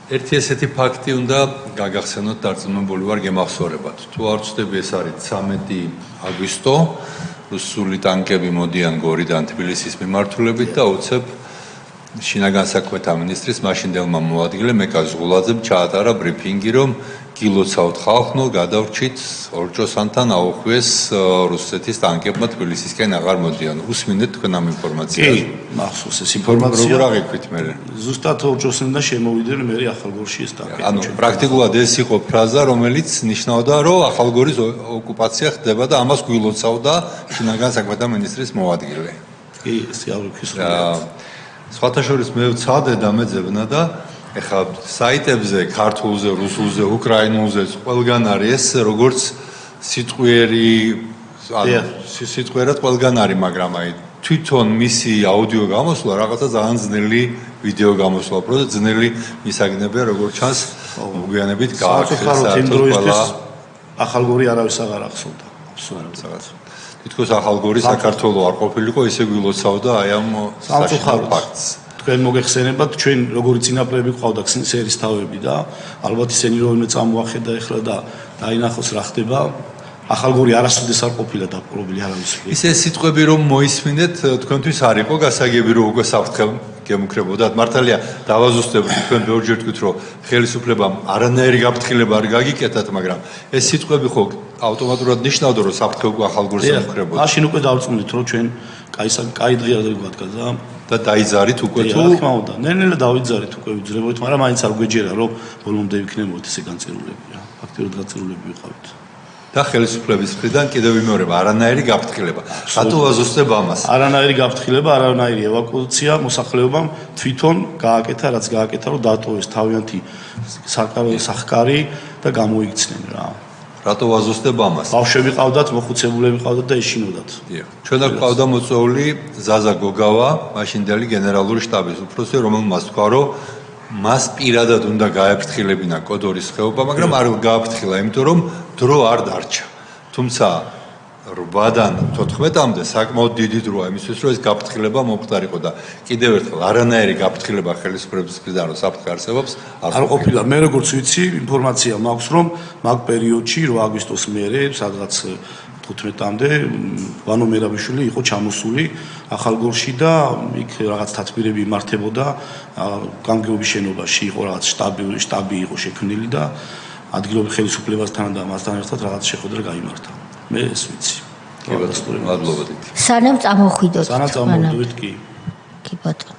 ერთი ესეთი ფაქტი უნდა გაგახსენოთ დარწმუნებული ვარ გემახსოვრებათ. თუ არ ვცდები ეს არის 13 აგვისტო რუსული ტანკები მოდიან გორიდან თბილისის მიმართულებით და უცებ შინაგან საქმეთა მინისტრის მაშინდელმა მოადგილემ ეკა ზღულაძემ ჩაატარა ბრიფინგი, რომ გილოცავთ ხალხნო, გადავრჩით ორჭოსანთან აუხვიეს რუსეთის ტანკებმა თბილისისკენ აღარ მოდიან. უსმინეთ თქვენ ამ ინფორმაციას? კი, მახსოვს ეს ინფორმაცია. როგორ აღიქვით მე? ზუსტად ორჭოსნიდან შემოვიდნენ მე ახალგორში ეს ტანკები. ანუ პრაქტიკულად ეს იყო ფრაზა, რომელიც ნიშნავდა, რომ ახალგორის ოკუპაცია ხდება და ამას გილოცავდა შინაგან საქმეთა მინისტრის მოადგილე. კი, ეს ავიქის რა. სხვათა შორის მე ვცადე და მეძებნა და ეხლა საიტებზე, ქართულზე, რუსულზე, უკრაინულზე ყველგან არის ეს როგორც სიტყვიერი, ანუ სიტყვიერად ყველგან არის, მაგრამ აი თვითონ მისი აუდიო გამოსვლა რაღაცა ძალიან ძნელი ვიდეო გამოსვლა, უბრალოდ ძნელი მისაგნებია, როგორც ჩანს, მოგვიანებით გააკეთეს საერთოდ ახალგორი არავის აღარ ახსოვდა. აბსოლუტურად. თითქოს ახალგორი საქართველოს არ ყოფილიყო, ისე გილოცავდა აი ამ ფაქტს. თქვენ მოგეხსენებათ, ჩვენ როგორი წინაპრები ყავდა სერის თავები და ალბათ ისინი რომ წამოახედა ეხლა და დაინახოს რა ხდება. ახალგორი არასოდეს არ ყოფილა დაპყრობილი არავის. ისე სიტყვები რომ მოისმინეთ, თქვენთვის არ იყო გასაგები რომ უკვე საფრთხე გემუქრებოდათ. მართალია დავაზუსტებთ თქვენ ბევრჯერ თქვით რომ ხელისუფლებამ არანაირი გაფრთხილება არ გაგიკეთათ, მაგრამ ეს სიტყვები ხო ავტომატურად ნიშნავდა რომ საფრთხე უკვე ახალგორს ემუქრებოდა. მაშინ უკვე დავწუნდით რომ ჩვენ კაი დღე არ გვადგა და დაიძარით უკვე თუ რა თქმა უნდა. ნელ-ნელა დავიძარით უკვე ვიძრებოდით, მაგრამ მაინც არ გვეჯერა რომ ბოლომდე ვიქნებოდეთ ესე განწირულები რა. ფაქტიურად განწირულები ვიყავით. და ხელისუფლების მხრიდან კიდევ ვიმეორებ არანაირი გაფრთხილება. რატო ვაზუსტებ ამას? არანაირი გაფრთხილება, არანაირი ევაკუაცია მოსახლეობამ თვითონ გააკეთა, რაც გააკეთა, რომ დატოვეს თავიანთი სახკარი და გამოიქცნენ რა. რატო ვაზუსტებ ამას? ბავშვები ყავდათ, მოხუცებულები ყავდათ და ეშინოდათ. ჩვენ აქ ყავდა მოწვეული ზაზა გოგავა, მაშინდელი გენერალური შტაბის უფროსი, რომელმაც თქვა, რომ მას პირადად უნდა გააფრთხილებინა კოდორის ხეობა, მაგრამ არ გააფრთხილა, იმიტომ რომ დრო არ დარჩა. თუმცა 8-დან 14-მდე საკმაოდ დიდი დროა იმისთვის, რომ ეს გაფრთხილება მომხდარიყო და კიდევ ერთხელ არანაირი გაფრთხილება ხელისუფლების მხრიდან რომ საფრთხე არსებობს არ ყოფილა. მე როგორც ვიცი, ინფორმაცია მაქვს, რომ მაგ პერიოდში 8 აგვისტოს მერე, სადღაც 15-მდე ვანო მერაბიშვილი იყო ჩამოსული ახალგორში და იქ რაღაც თათბირები იმართებოდა გამგეობის შენობაში იყო რაღაც შტაბი იყო შექმნილი და ადგილობრივ ხელისუფლებასთან და მასთან ერთად რაღაც შეხვედრა გაიმართა. მე ეს ვიცი. მადლობა. სანამ წამოხვიდოთ. სანამ წამოვიდით კი. კი ბატონო.